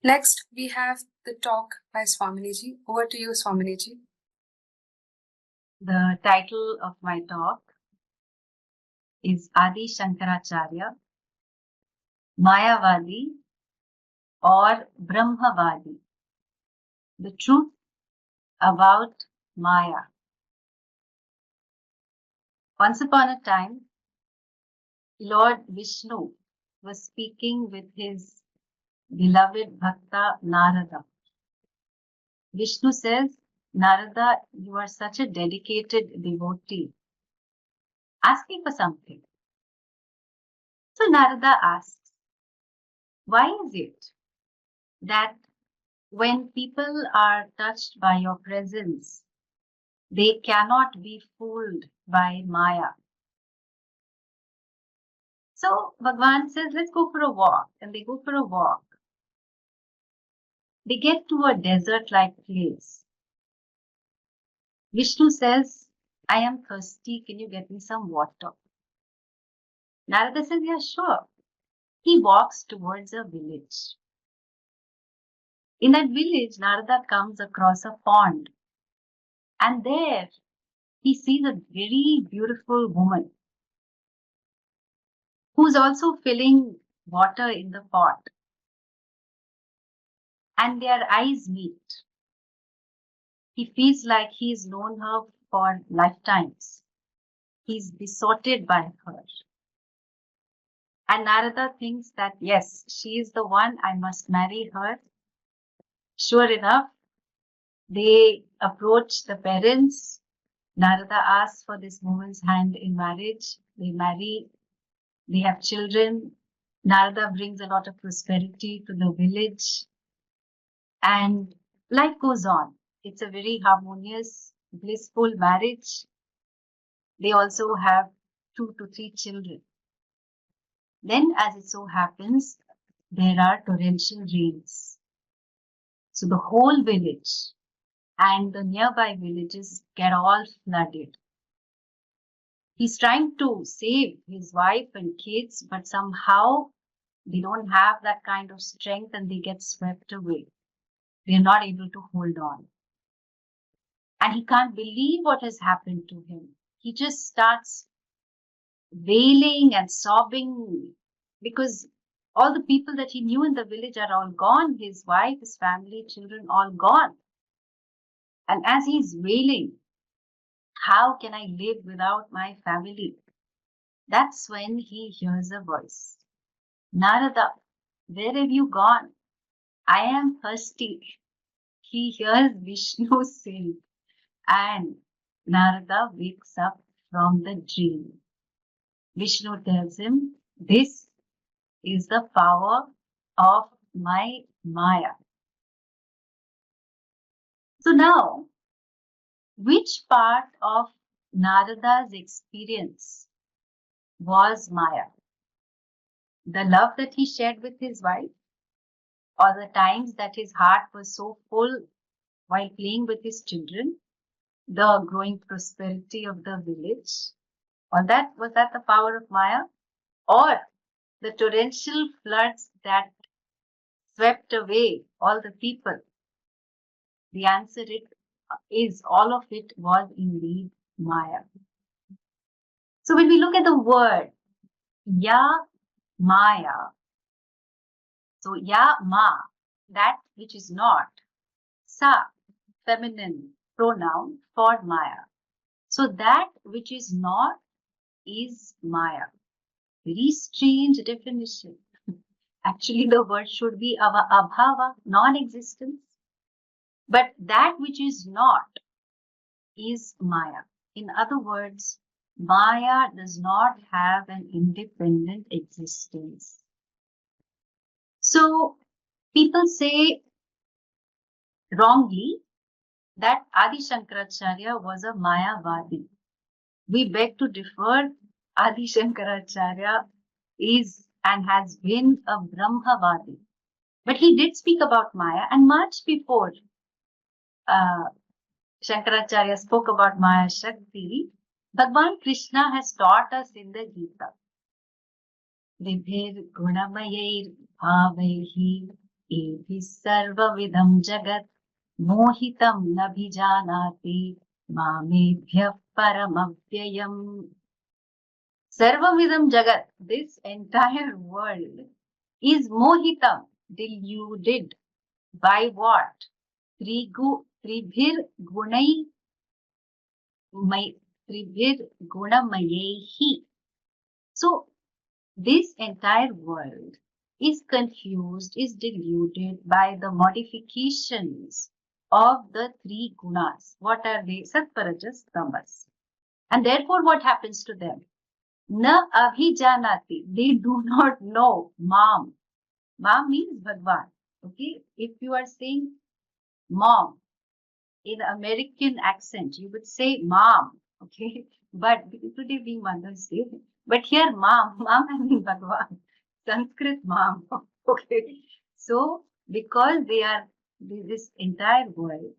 Next, we have the talk by Swamini. Over to you, Swamini. The title of my talk is Adi Shankaracharya, Mayavaadi or Brahmavaadi, the truth about Maya. Once upon a time, Lord Vishnu was speaking with his beloved Bhakta Narada. Vishnu says, Narada, you are such a dedicated devotee. Ask me for something. So Narada asks, why is it that when people are touched by your presence, they cannot be fooled by Maya? So Bhagavan says, let's go for a walk. And they go for a walk. They get to a desert-like place. Vishnu says, I am thirsty. Can you get me some water? Narada says, yeah, sure. He walks towards a village. In that village, Narada comes across a pond. And there he sees a very beautiful woman who's also filling water in the pot. And their eyes meet. He feels like he's known her for lifetimes. He's besotted by her. And Narada thinks that, yes, she is the one, I must marry her. Sure enough, they approach the parents. Narada asks for this woman's hand in marriage. They marry. They have children. Narada brings a lot of prosperity to the village. And life goes on. It's a very harmonious, blissful marriage. They also have 2 to 3 children. Then, as it so happens, there are torrential rains. So the whole village and the nearby villages get all flooded. He's trying to save his wife and kids, but somehow they don't have that kind of strength and they get swept away. They're not able to hold on. And he can't believe what has happened to him. He just starts wailing and sobbing because all the people that he knew in the village are all gone. His wife, his family, children, all gone. And as he's wailing, how can I live without my family? That's when he hears a voice. Narada, where have you gone? I am thirsty. He hears Vishnu say, and Narada wakes up from the dream. Vishnu tells him, this is the power of my Maya. So now, which part of Narada's experience was Maya? The love that he shared with his wife, or the times that his heart was so full while playing with his children, the growing prosperity of the village, or was that the power of Maya, or the torrential floods that swept away all the people? The answer is all of it was indeed Maya. So when we look at the word Ya Maya, so Ya Ma, that which is not, Sa, feminine pronoun for Maya. So that which is not is Maya. Very strange definition. Actually, the word should be abhava, non-existence. But that which is not is Maya. In other words, Maya does not have an independent existence. So people say wrongly that Adi Shankaracharya was a Mayavaadi. We beg to differ. Adi Shankaracharya is and has been a Brahmavaadi. But he did speak about Maya, and much before Shankaracharya spoke about Maya Shakti, Bhagwan Krishna has taught us in the Gita. Vibhir gunamayair bhavaihi evi sarvavidam jagat mohitam nabhijanati mamebhyah paramavyayam. Sarvavidam jagat, this entire world is mohitam, deluded. By what? Tribhir gunamayehi. So this entire world is confused, is deluded by the modifications of the three gunas. What are they? Sattva, Rajas, Tamas. And therefore, what happens to them? Na abhijanati. They do not know. Mam. Mam means Bhagwan. Okay. If you are saying mom in American accent, you would say mom. Okay. But today being Mother's Day. But here, mom I mean Bhagwan. Sanskrit mom. Okay. So, because this entire world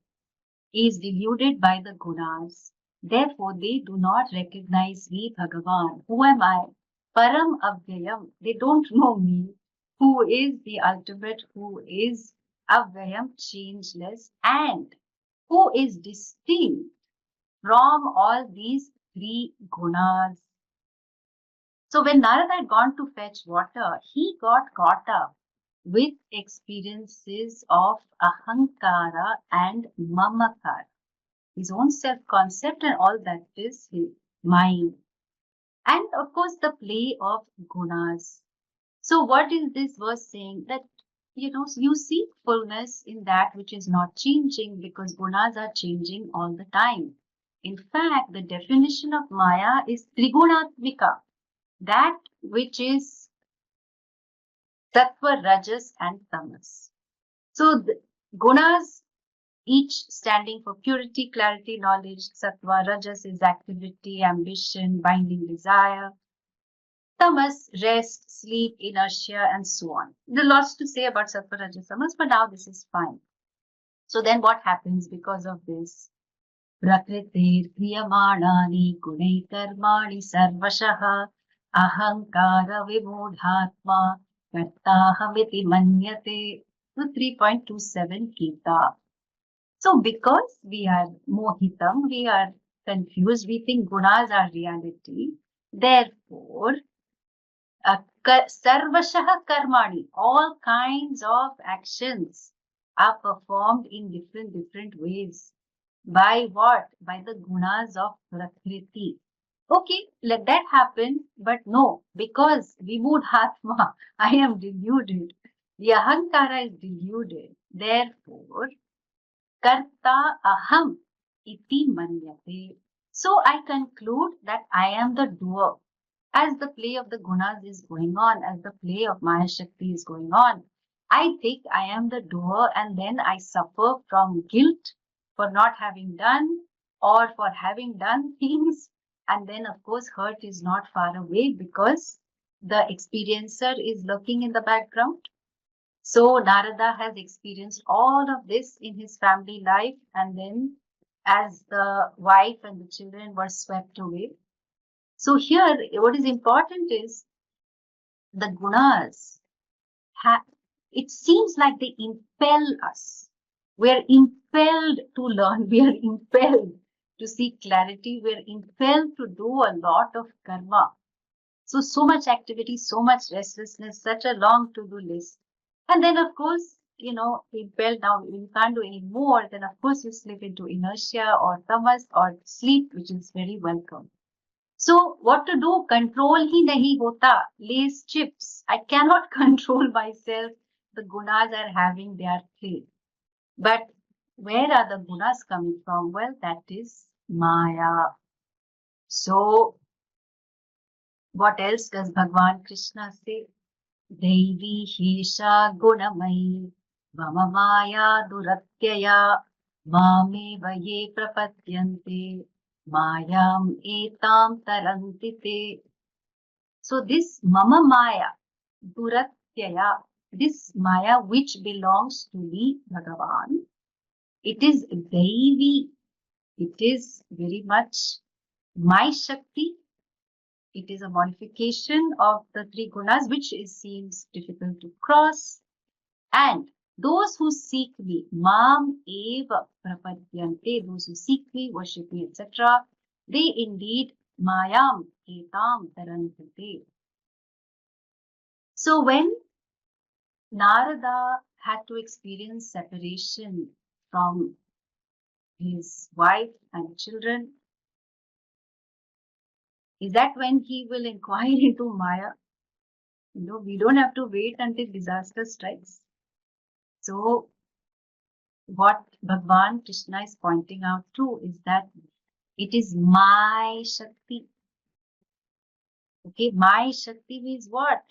is deluded by the gunas, therefore they do not recognize me, Bhagavan. Who am I? Param Avyayam. They don't know me, who is the ultimate, who is Avyayam, changeless, and who is distinct from all these three gunas. So when Narada had gone to fetch water, he got caught up with experiences of ahankara and mamakara, his own self-concept and all that is his mind. And of course, the play of gunas. So what is this verse saying? That, you seek fullness in that which is not changing, because gunas are changing all the time. In fact, the definition of Maya is trigunatmika, that which is sattva, rajas and tamas. So the gunas, each standing for purity, clarity, knowledge. Sattva, rajas is activity, ambition, binding desire. Tamas, rest, sleep, inertia, and so on. There are lots to say about sattva, rajas, tamas, but now this is fine. So then what happens because of this? Prakritir kriyamanani gunai karmani sarvashaha ahankara vimodhatma kartahamiti manyate. 3.27 Gita. So because we are mohitam, we are confused, we think gunas are reality. Therefore, sarvashaha karmani, all kinds of actions are performed in different ways. By what? By the gunas of prakriti. Okay, let that happen, but no, because vimudhatma, I am deluded. The ahankara is deluded. Therefore, karta aham iti manyate. So I conclude that I am the doer. As the play of the gunas is going on, as the play of Maya Shakti is going on, I think I am the doer, and then I suffer from guilt for not having done or for having done things. And then, of course, hurt is not far away because the experiencer is lurking in the background. So Narada has experienced all of this in his family life, and then as the wife and the children were swept away. So here, what is important is the gunas. It seems like they impel us. We are impelled to learn. We are impelled to seek clarity. We are impelled to do a lot of karma. So much activity, so much restlessness, such a long to-do list. And then, of course, impelled now, you can't do any more, then of course you slip into inertia or tamas or sleep, which is very welcome. So what to do? Control hi nahi hota. Lays chips. I cannot control myself. The gunas are having their play. But where are the gunas coming from? Well, that is Maya. So what else does Bhagwan Krishna say? Devi Hisha Gunamai Vamamaya Duratyaya Mame Vaye Prapatyante Mayam Etam Tarantite. So this Mama Maya Duratyaya, this Maya which belongs to me, Bhagavan, it is Devi. It is very much my Shakti. It is a modification of the three gunas, which seems difficult to cross. And Those who seek me, mam eva prapadyante, those who seek me, worship me, etc., they indeed mayam etam tarantate. So when Narada had to experience separation from his wife and children, is that when he will inquire into Maya? We don't have to wait until disaster strikes. So what Bhagavan Krishna is pointing out too is that it is my shakti. Okay, my shakti means what?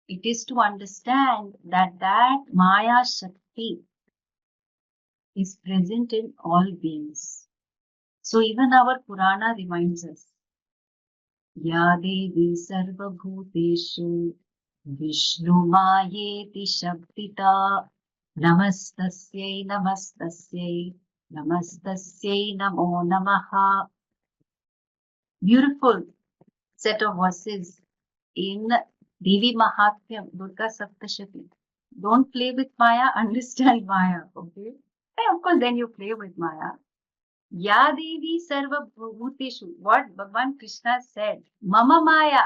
It is to understand that Maya shakti is present in all beings. So even our Purana reminds us, Ya Devi Sarvabhuteshu Vishnu Mayeti Shabdita Namastasyai Namastasyai Namastasyai Namo Namaha. Beautiful set of verses in Devi Mahatmyam, Durga Saptashati. Don't play with Maya, understand Maya, okay? And of course, then you play with Maya. Ya Devi Sarva Bhuteshu. What Bhagavan Krishna said. Mama Maya.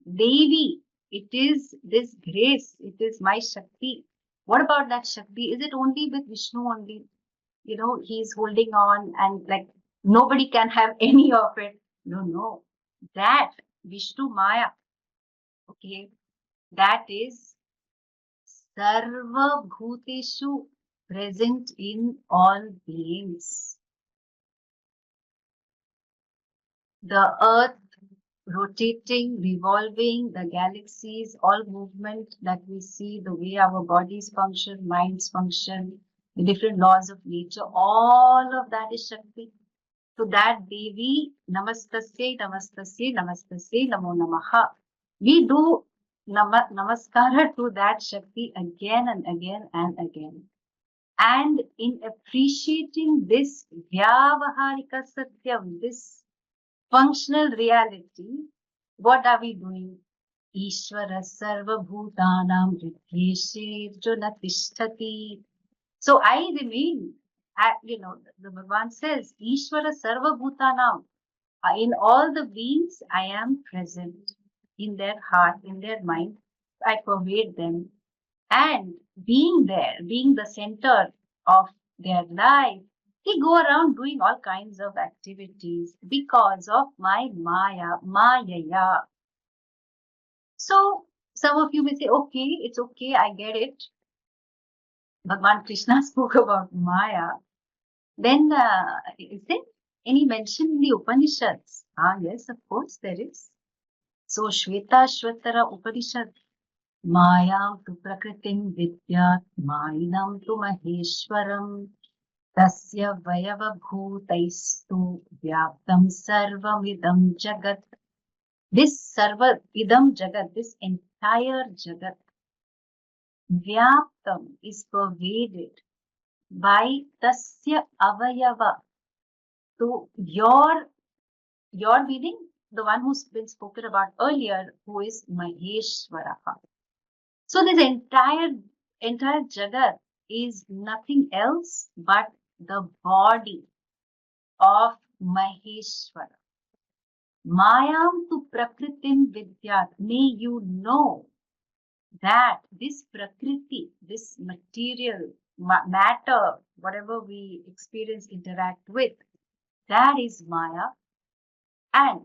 Devi. It is this grace. It is my Shakti. What about that Shakti? Is it only with Vishnu only? He's holding on and like nobody can have any of it. No. That Vishnu Maya. Okay. That is Sarva Bhuteshu, present in all beings. The earth rotating, revolving, the galaxies, all movement that we see, the way our bodies function, minds function, the different laws of nature, all of that is Shakti. To that Devi, Namastasya, Namastasya, Namastasya, Namo Namaha. We do Namaskara to that Shakti again and again and again. And in appreciating this Vyavaharika Satyam, this functional reality, what are we doing? Ishvara Sarva Bhutanam Rityeshe Juna Tishtati. So I remain, the Bhagavan says, Ishvara Sarva Bhutanam. In all the beings, I am present in their heart, in their mind. I pervade them. And being there, being the center of their life, they go around doing all kinds of activities because of my Mayaya. So some of you may say, okay, it's okay, I get it. Bhagavan Krishna spoke about Maya. Then is there any mention in the Upanishads? Yes, of course there is. So Shvetashvatara Upanishad, Mayam tu prakritim vidyat, Mainam tu maheshwaram, Tasya vayava bhutaistu vyaptam sarvamidam jagat. This sarva idam jagat, this entire jagat, vyaptam is pervaded by tasya avayava. So your meaning, the one who's been spoken about earlier, who is Maheshwaraha. So this entire jagat is nothing else but the body of Maheshwara. Mayam tu prakritim vidyat. May you know that this prakriti, this material matter, whatever we experience, interact with, that is Maya. And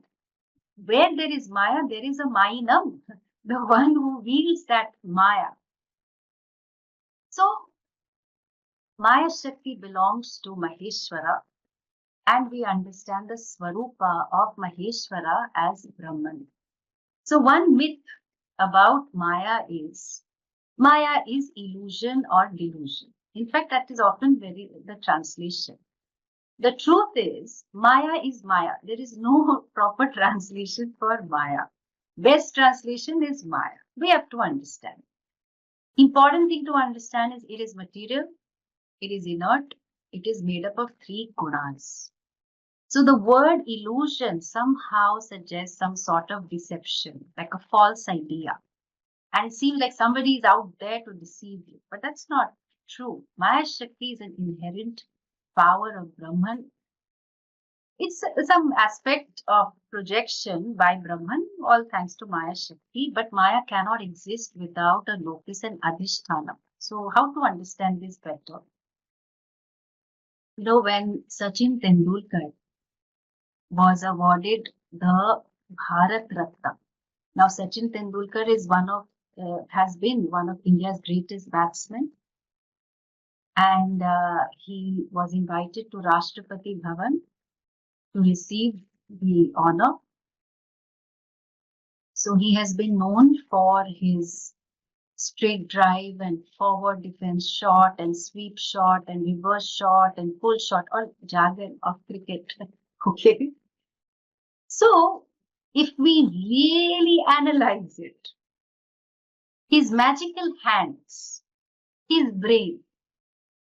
where there is Maya, there is a Mainam, the one who wields that Maya. So, Maya Shakti belongs to Maheshwara, and we understand the Swarupa of Maheshwara as Brahman. So, one myth about Maya is illusion or delusion. In fact, that is often the translation. The truth is, Maya is Maya. There is no proper translation for Maya. Best translation is Maya. We have to understand. Important thing to understand is it is material, it is inert, it is made up of 3 gunas. So the word illusion somehow suggests some sort of deception, like a false idea. and it seems like somebody is out there to deceive you. But that's not true. Maya Shakti is an inherent power of Brahman. It's some aspect of projection by Brahman, all thanks to Maya Shakti, but Maya cannot exist without a locus and adhisthana. So, how to understand this better? When Sachin Tendulkar was awarded the Bharat Ratna. Now, Sachin Tendulkar is has been one of India's greatest batsmen, and he was invited to Rashtrapati Bhavan to receive the honor. So he has been known for his straight drive and forward defense shot and sweep shot and reverse shot and pull shot, all jargon of cricket. Okay. So if we really analyze it, his magical hands, his brain,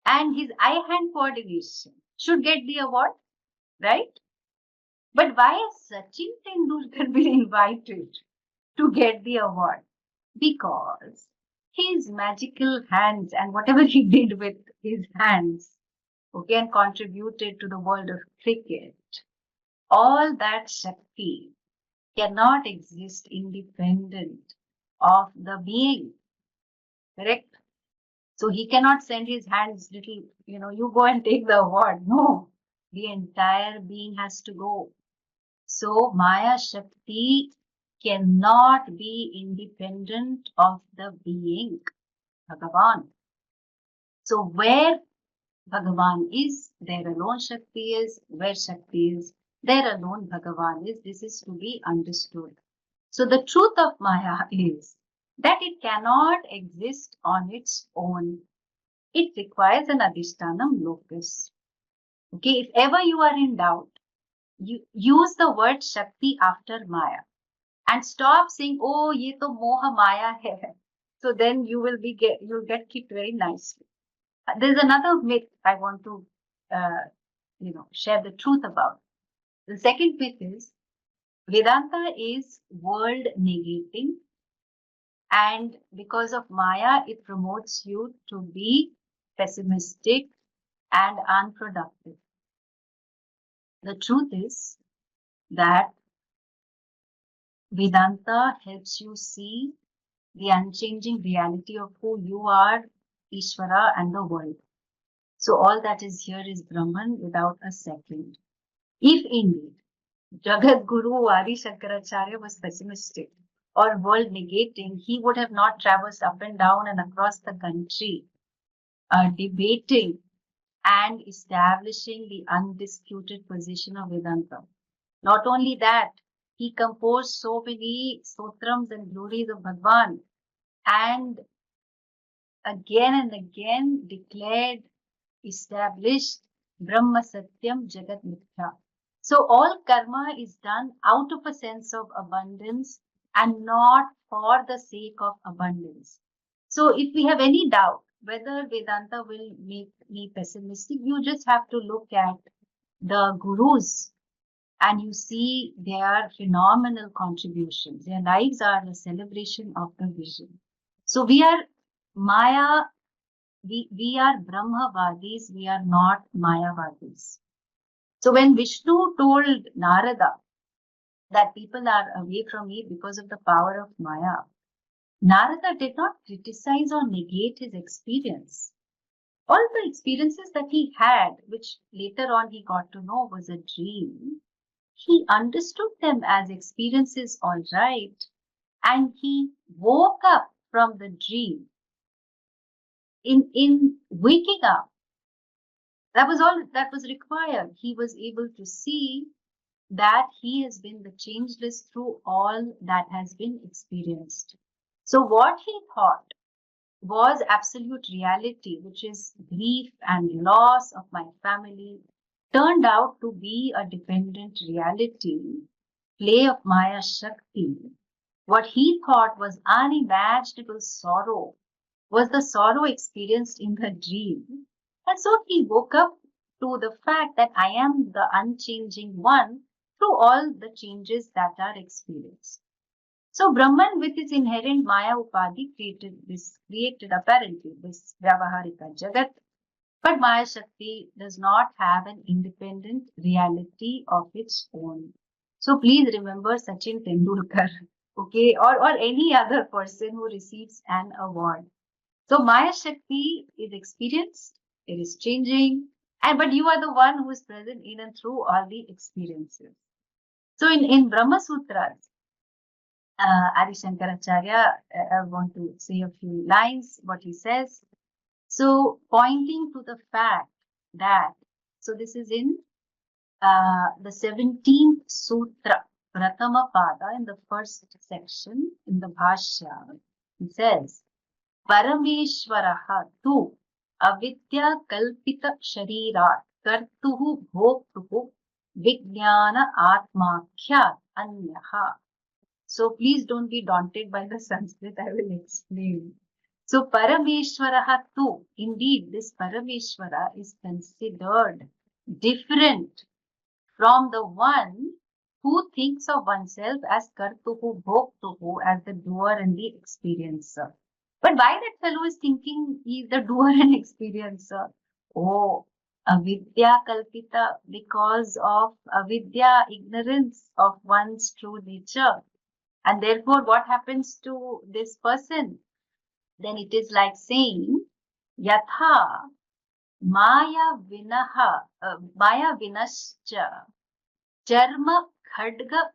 and his eye-hand coordination should get the award, right? But why has Sachin Tendulkar been invited to get the award? Because his magical hands and whatever he did with his hands, okay, and contributed to the world of cricket, all that Shakti cannot exist independent of the being, correct? So he cannot send his hands little, you go and take the award. No, the entire being has to go. So Maya Shakti cannot be independent of the being, Bhagavan. So where Bhagavan is, there alone Shakti is. Where Shakti is, there alone Bhagavan is. This is to be understood. So the truth of Maya is that it cannot exist on its own. It requires an adhishthanam locus. Okay, if ever you are in doubt, you use the word Shakti after Maya and stop saying, oh, ye to moha Maya hai. So then you'll get kicked very nicely. There's another myth I want to, share the truth about. The second myth is Vedanta is world negating, and because of Maya, it promotes you to be pessimistic and unproductive. The truth is that Vedanta helps you see the unchanging reality of who you are, Ishvara, and the world. So all that is here is Brahman without a second. If indeed Jagat Guru Adi Shankaracharya was pessimistic or world negating, he would have not traversed up and down and across the country debating and establishing the undisputed position of Vedanta. Not only that, he composed so many stotrams and glories of Bhagwan and again declared, established Brahma Satyam Jagat Mithya. So all karma is done out of a sense of abundance and not for the sake of abundance. So if we have any doubt whether Vedanta will make me pessimistic, you just have to look at the gurus and you see their phenomenal contributions. Their lives are a celebration of the vision. So we are Maya, we are Brahmavadis, we are not Mayavadis. So when Vishnu told Narada that people are away from me because of the power of Maya, Narada did not criticize or negate his experience. All the experiences that he had, which later on he got to know was a dream, he understood them as experiences, all right, and he woke up from the dream. In waking up, that was all that was required. He was able to see that he has been the changeless through all that has been experienced. So what he thought was absolute reality, which is grief and loss of my family, turned out to be a dependent reality, play of Maya Shakti. What he thought was unimaginable sorrow was the sorrow experienced in the dream. And so he woke up to the fact that I am the unchanging one through all the changes that are experienced. So Brahman with his inherent Maya Upadhi created apparently this Vyavaharika Jagat. But Maya Shakti does not have an independent reality of its own. So please remember Sachin Tendulkar, okay, or any other person who receives an award. So Maya Shakti is experienced, it is changing, but you are the one who is present in and through all the experiences. So in Brahmasutras, Adi Shankaracharya, I want to say a few lines, what he says. So pointing to the fact that, so this is in the 17th Sutra, Pratama Pada, in the first section, in the Bhashya, he says, Parameshwaraha tu avidya kalpita sharirat kartuhu bhoktuhu vijnana atmakhya anyaha. So please don't be daunted by the Sanskrit, I will explain. So Parameshwaraha too, indeed this Parameshwara is considered different from the one who thinks of oneself as Kartuhu Bhoktuhu, as the doer and the experiencer. But why that fellow is thinking he is the doer and experiencer? Oh, avidya kalpita, because of avidya, ignorance of one's true nature. And therefore, what happens to this person? Then it is like saying, Yatha Maya Vinaha, Maya Vinascha, Charma Khadga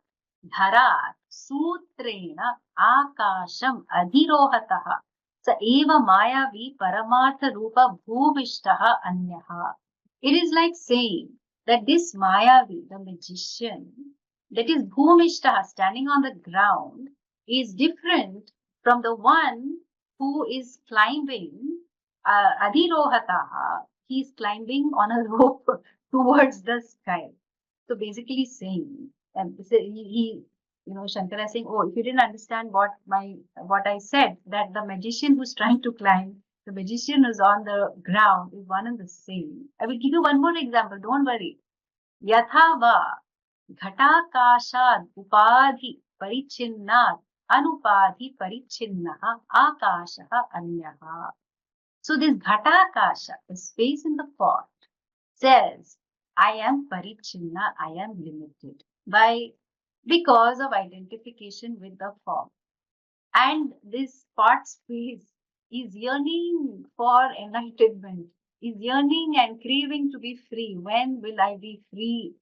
Dharat, Sutrena Akasham Adhirohataha, Sa Eva Mayavi Paramartha Rupa Bhuvishtaha Anyaha. It is like saying that this Mayavi, the magician, that is Bhumishtaha, standing on the ground, is different from the one who is climbing Adhirohataha. He is climbing on a rope towards the sky. So basically saying, and Shankara is saying, oh, if you didn't understand what I said, that the magician who's trying to climb, the magician who's on the ground is one and the same. I will give you one more example, don't worry. Yatha va ghatakashad upadhi parichinnat anupadhi parichinnaha akashaha anyaha. So this ghatakasha, the space in the pot, says, I am parichinna, I am limited because of identification with the form. And this pot space is yearning for enlightenment, is yearning and craving to be free. When will I be free?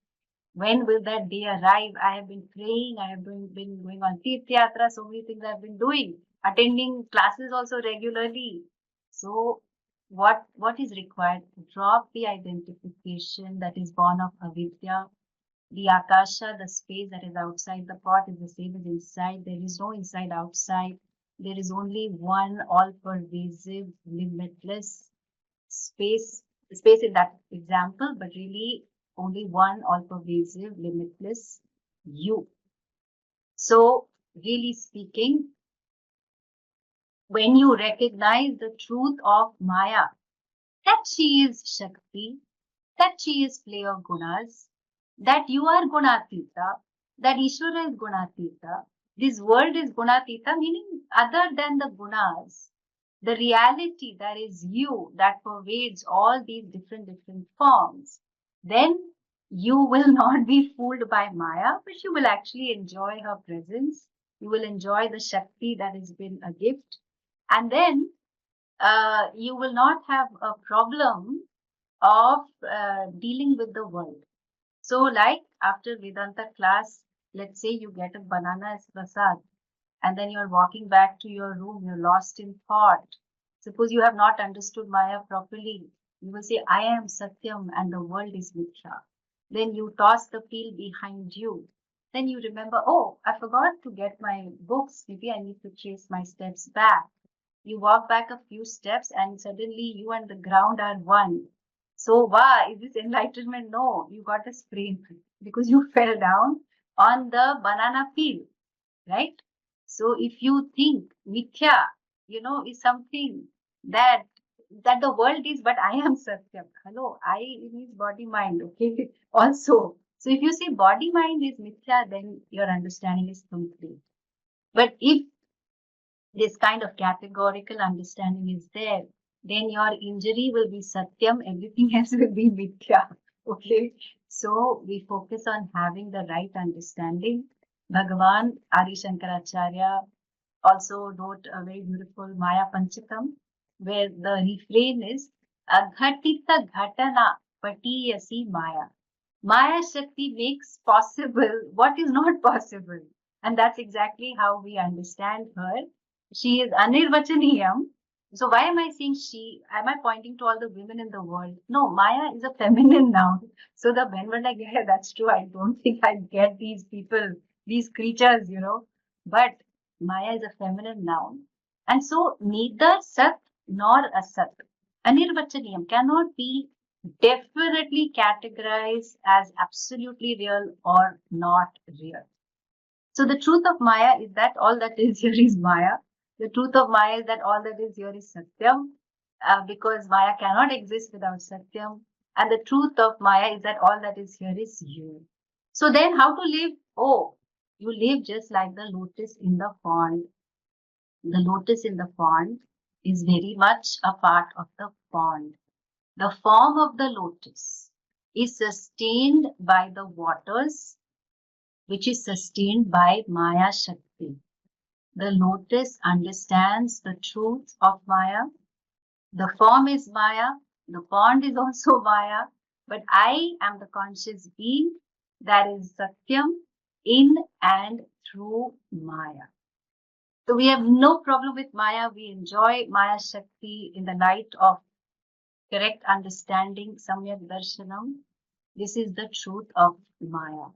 When will that day arrive? I have been praying, I have been going on Tirth Yatra, so many things I have been doing, attending classes also regularly. So what is required? Drop the identification that is born of avidya. The akasha, the space that is outside the pot, is the same as inside. There is no inside outside. There is only one all-pervasive, limitless space in that example, but really only one all-pervasive, limitless you. So really speaking, when you recognize the truth of Maya, that she is Shakti, that she is play of gunas, that you are Gunatita, that Ishvara is Gunatita, this world is Gunatita, meaning other than the gunas, the reality that is you, that pervades all these different forms, then you will not be fooled by Maya, but you will actually enjoy her presence. You will enjoy the Shakti that has been a gift. And then you will not have a problem of dealing with the world. So like after Vedanta class, let's say you get a banana as prasad and then you're walking back to your room, you're lost in thought. Suppose you have not understood Maya properly. You will say, I am Satyam and the world is Mithya. Then you toss the peel behind you. Then you remember, oh, I forgot to get my books. Maybe I need to trace my steps back. You walk back a few steps and suddenly you and the ground are one. So why is this enlightenment? No, you got a sprain because you fell down on the banana peel, right? So if you think mithya, is something that the world is, but I am Satyam. Hello, I means body mind, okay? Also, so if you say body mind is mithya, then your understanding is complete. But if this kind of categorical understanding is there, then your injury will be satyam, everything else will be mithya. Okay, so we focus on having the right understanding. Bhagavan Adi Shankaracharya also wrote a very beautiful Maya Panchakam, where the refrain is Aghatita Ghatana Patiyasi Maya. Maya Shakti makes possible what is not possible. And that's exactly how we understand her. She is anirvachaniyam. So why am I saying she? Am I pointing to all the women in the world? No, Maya is a feminine noun. So the when were like, yeah, that's true. I don't think I get these people, these creatures, But Maya is a feminine noun. And so neither Sat nor Asat, anirvachaniyam, cannot be definitely categorized as absolutely real or not real. So the truth of Maya is that all that is here is Maya. The truth of Maya is that all that is here is Satyam, because Maya cannot exist without Satyam. And the truth of Maya is that all that is here is you. So then how to live? Oh, you live just like the lotus in the pond. The lotus in the pond is very much a part of the pond. The form of the lotus is sustained by the waters, which is sustained by Maya Shakti. The lotus understands the truth of Maya. The form is Maya. The pond is also Maya. But I am the conscious being that is Satyam in and through Maya. So we have no problem with Maya. We enjoy Maya Shakti in the light of correct understanding, Samyak Darshanam. This is the truth of Maya.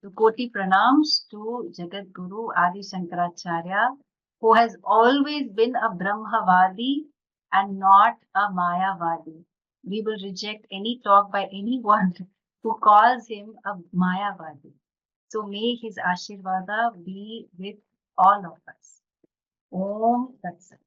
So Koti pranams to Jagat Guru Adi Shankaracharya, who has always been a Brahmavaadi and not a Mayavaadi. We will reject any talk by anyone who calls him a Mayavaadi. So may his Ashirvada be with all of us. Om Tat Sat.